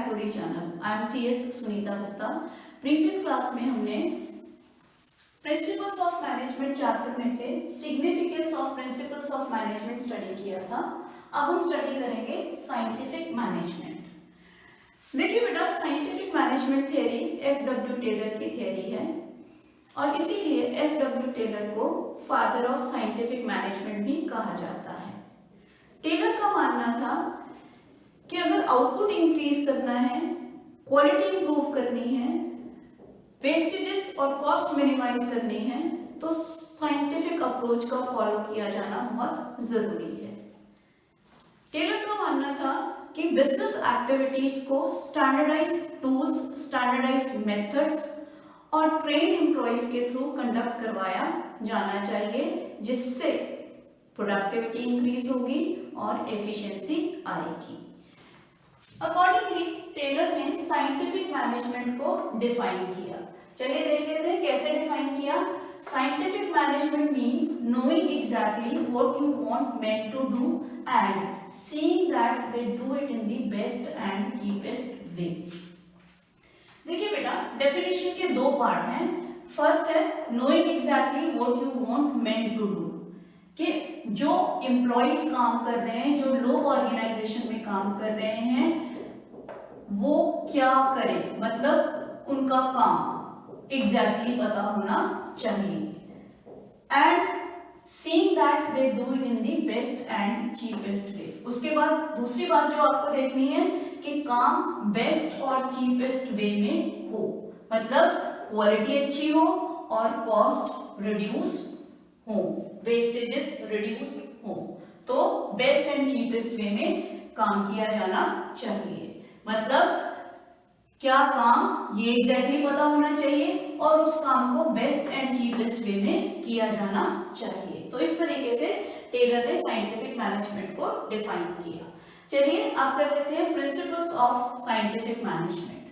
Back to the channel. I am CS Sunita Gupta. Previous class में हमने principles of management chapter में से significance of principles of management study किया था। अब हम स्टडी करेंगे साइंटिफिक मैनेजमेंट। देखिए बेटा, scientific management theory FW Taylor की थ्योरी है और इसीलिए FW टेलर को फादर ऑफ साइंटिफिक मैनेजमेंट भी कहा जाता है। टेलर का मानना था कि अगर आउटपुट इंक्रीज करना है, क्वालिटी इंप्रूव करनी है, वेस्टेजेस और कॉस्ट मिनिमाइज करनी है, तो साइंटिफिक अप्रोच का फॉलो किया जाना बहुत जरूरी है। टेलर का मानना था कि बिजनेस एक्टिविटीज को स्टैंडर्डाइज टूल्स, स्टैंडर्डाइज मेथड्स और ट्रेन एम्प्लॉइज के थ्रू कंडक्ट करवाया जाना चाहिए, जिससे प्रोडक्टिविटी इंक्रीज होगी और एफिशिएंसी आएगी। अकॉर्डिंगली टेलर ने साइंटिफिक मैनेजमेंट को डिफाइन किया। चलिए देख लेते हैं कैसे डिफाइन किया। Scientific management means knowing exactly what you want men to do and seeing that they do it in the best and cheapest way. देखिए बेटा, डेफिनेशन के दो पार्ट हैं। फर्स्ट है knowing exactly what you want men to do, कि जो employees काम कर रहे हैं, जो लोग ऑर्गेनाइजेशन में काम कर रहे हैं, वो क्या करें, मतलब उनका काम एग्जैक्टली पता होना चाहिए। And seeing that they do it in the best and cheapest वे। उसके बाद दूसरी बात जो आपको देखनी है कि काम बेस्ट और चीपेस्ट वे में हो, मतलब क्वालिटी अच्छी हो और कॉस्ट रिड्यूस हो, वेस्टेजेस रिड्यूस हो, तो बेस्ट एंड चीपेस्ट वे में काम किया जाना चाहिए। मतलब क्या काम ये एग्जैक्टली पता होना चाहिए और उस काम को बेस्ट एंड चीपेस्ट वे में किया जाना चाहिए। तो इस तरीके से टेलर ने साइंटिफिक मैनेजमेंट को डिफाइन किया। चलिए आप कर लेते हैं principles of scientific management.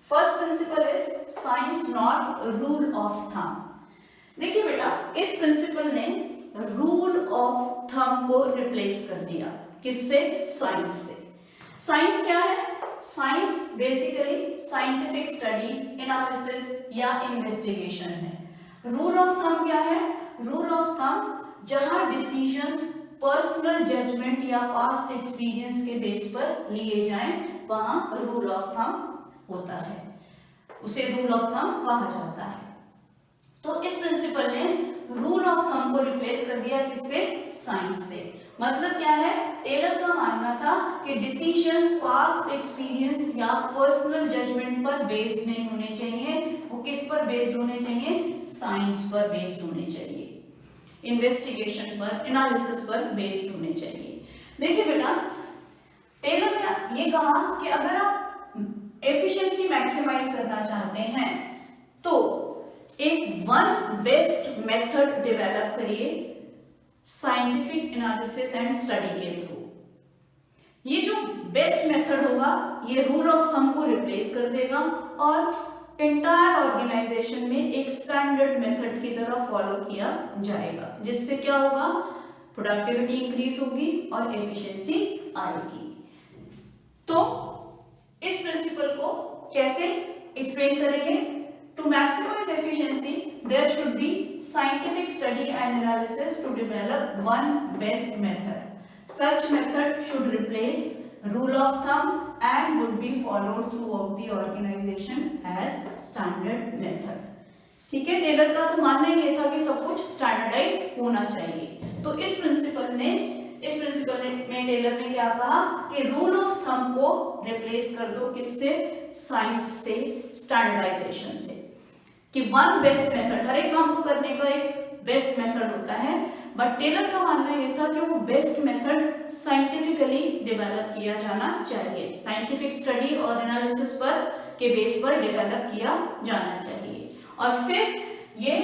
First principle is science not rule of thumb. देखिए बेटा, इस प्रिंसिपल ने रूल ऑफ थंब को रिप्लेस कर दिया। किससे? साइंस से। साइंस क्या है? Science basically scientific study, analysis या इन्वेस्टिगेशन है। रूल ऑफ थंब क्या है? रूल ऑफ थंब जहां डिसीजंस पर्सनल जजमेंट या पास्ट एक्सपीरियंस के बेस पर लिए जाएं, वहां रूल ऑफ थंब होता है, उसे रूल ऑफ थंब कहा जाता है। तो इस प्रिंसिपल ने रूल ऑफ थंब को रिप्लेस कर दिया। किससे? साइंस से। मतलब क्या है? टेलर का मानना था कि डिसीजंस पास्ट एक्सपीरियंस या पर्सनल जजमेंट पर बेस्ड नहीं होने चाहिए। वो किस पर बेस्ड होने चाहिए? साइंस पर बेस्ड होने चाहिए, इन्वेस्टिगेशन पर, एनालिसिस पर बेस्ड होने चाहिए। देखिए बेटा, टेलर ने ये कहा कि अगर आप एफिशिएंसी मैक्सिमाइज करना चाहते हैं तो एक वन बेस्ट मेथड डेवलप करिए साइंटिफिक एनालिसिस एंड स्टडी के थ्रू। ये जो बेस्ट मेथड होगा ये रूल ऑफ थंब को रिप्लेस कर देगा और एंटायर ऑर्गेनाइजेशन में एक स्टैंडर्ड मेथड की तरह फॉलो किया जाएगा, जिससे क्या होगा? प्रोडक्टिविटी इंक्रीज होगी और एफिशिएंसी आएगी। तो इस प्रिंसिपल को कैसे एक्सप्लेन करेंगे? To maximize efficiency, there should be scientific study and analysis to develop one best method. Such method should replace rule of thumb and would be followed throughout the organization as standard method. ठीक है, Taylor का तो मानना ये था कि सब कुछ स्टैंडर्डाइज होना चाहिए। तो इस प्रिंसिपल में टेलर ने क्या कहा कि रूल ऑफ थंब को रिप्लेस कर दो। किससे? साइंस से, स्टैंडर्डाइजेशन से, कि वन बेस्ट मेथड, हर एक काम को करने का एक बेस्ट मेथड होता है। बट टेलर का मानना यह था कि वो बेस्ट मेथड साइंटिफिकली डेवलप किया जाना चाहिए, साइंटिफिक स्टडी और एनालिसिस पर के बेस पर डेवलप किया जाना चाहिए। और फिर ये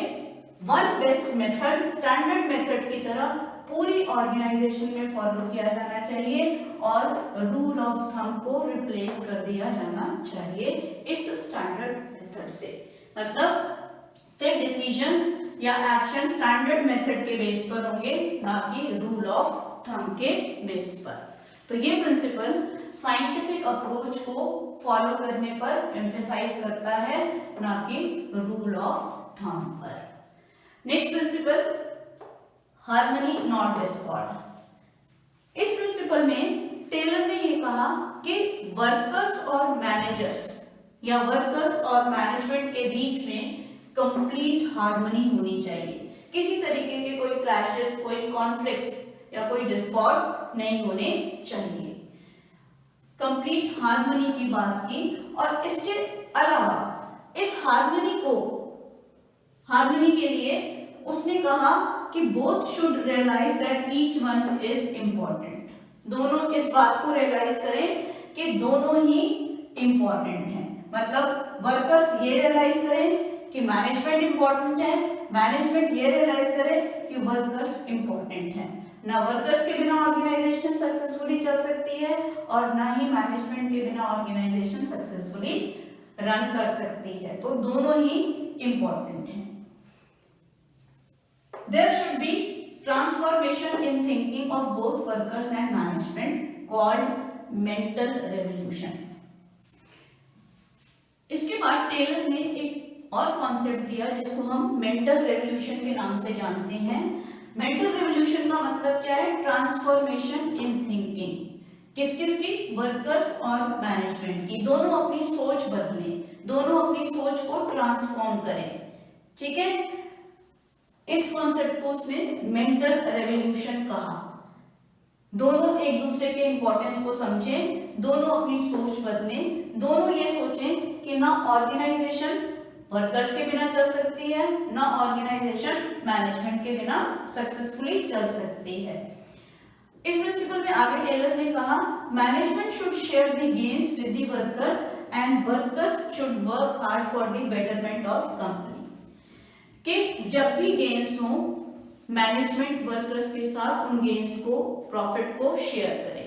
one best method standard method की तरह पूरी ऑर्गेनाइजेशन में फॉलो किया जाना चाहिए और रूल ऑफ थंब को रिप्लेस कर दिया जाना चाहिए इस स्टैंडर्ड मेथड से। मतलब फिर डिसीजंस या एक्शन स्टैंडर्ड मेथड के बेस पर होंगे, ना कि रूल ऑफ थंब के बेस पर। तो ये प्रिंसिपल साइंटिफिक अप्रोच को फॉलो करने पर एम्फेसाइज करता है, ना कि रूल ऑफ थंब पर। Next principle, harmony not Discord. इस प्रिंसिपल में टेलर ने ये कहा कि वर्कर्स और मैनेजर्स या वर्कर्स और मैनेजमेंट के बीच में कंप्लीट हार्मनी होनी चाहिए। किसी तरीके के कोई क्लैशेस, कोई कॉन्फ्लिक्ट्स या कोई डिस्कॉर्ड्स नहीं होने चाहिए। कंप्लीट हार्मनी की बात की, और इसके अलावा इस हार्मनी के लिए उसने कहा कि both should realise that each one is important. दोनों इस बात को रियलाइज करें कि दोनों ही इंपॉर्टेंट हैं। मतलब वर्कर्स ये रियलाइज करें कि मैनेजमेंट इंपॉर्टेंट है, मैनेजमेंट ये रियलाइज करे कि वर्कर्स इंपॉर्टेंट है। ना वर्कर्स के बिना ऑर्गेनाइजेशन सक्सेसफुली चल सकती है और ना ही मैनेजमेंट के बिना ऑर्गेनाइजेशन सक्सेसफुली रन कर सकती है। तो दोनों ही इंपॉर्टेंट हैं। There should be transformation in thinking of both workers and management called mental revolution. इसके बाद टेलर ने एक और कॉन्सेप्ट दिया जिसको हम मेंटल रेवोल्यूशन के नाम से जानते हैं। मेंटल रेवोल्यूशन का मतलब क्या है? Transformation in thinking. किस किस की? वर्कर्स और मैनेजमेंट की। दोनों अपनी सोच बदलें, दोनों अपनी सोच को ट्रांसफॉर्म करें। ठीक है, इस कॉन्सेप्ट को उसने मेंटल रेवोल्यूशन कहा। दोनों एक दूसरे के इंपॉर्टेंस को समझें, दोनों अपनी सोच बदलें, दोनों ये सोचें कि ना ऑर्गेनाइजेशन वर्कर्स के बिना चल सकती है, ना ऑर्गेनाइजेशन मैनेजमेंट के बिना सक्सेसफुली चल सकती है। इस प्रिंसिपल में आगे टेलर ने कहा management should share the gains with the workers and workers should work hard for the betterment of company. कि जब भी गेन्स हो, मैनेजमेंट वर्कर्स के साथ उन गेन्स को, प्रॉफिट को शेयर करे,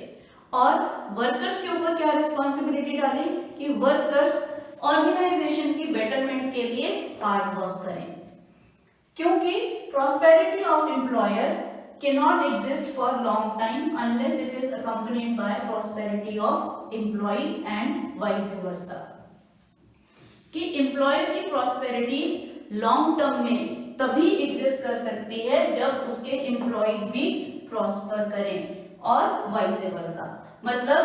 और वर्कर्स के ऊपर क्या रिस्पॉन्सिबिलिटी डाली कि वर्कर्स ऑर्गेनाइजेशन की बेटरमेंट के लिए हार्ड वर्क करें। क्योंकि prosperity of employer cannot exist for long time unless it is accompanied by prosperity of employees and vice versa। कि एम्प्लॉयर की प्रॉस्पेरिटी लॉन्ग टर्म में तभी एग्जिस्ट कर सकती है जब उसके एम्प्लॉइज भी प्रॉस्पर करें और वाइस वर्सा। मतलब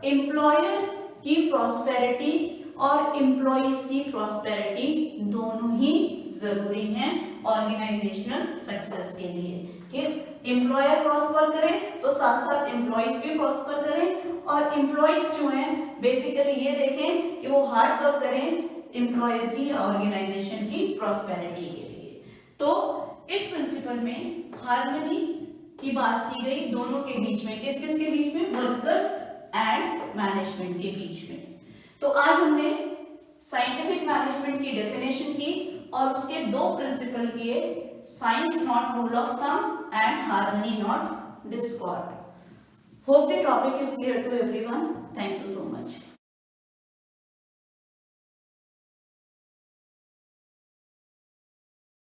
एम्प्लॉयर की प्रॉस्पेरिटी और एम्प्लॉइज की प्रॉस्पेरिटी दोनों ही जरूरी हैं ऑर्गेनाइजेशनल सक्सेस के लिए। कि एम्प्लॉयर प्रॉस्पर करें तो साथ साथ एम्प्लॉइज भी प्रॉस्पर करें, और एम्प्लॉइज जो हैं बेसिकली ये देखें कि वो हार्ड वर्क करें एम्प्लॉयर की ऑर्गेनाइजेशन की प्रॉस्पेरिटी के लिए। तो इस प्रिंसिपल में हार्मनी की बात की गई दोनों के बीच में। किस किस के बीच में? वर्कर्स एंड मैनेजमेंट के बीच में। तो आज हमने साइंटिफिक मैनेजमेंट की डेफिनेशन की और उसके दो प्रिंसिपल किए, science not rule of thumb and harmony not discord. Hope the topic is clear to everyone. Thank you so much.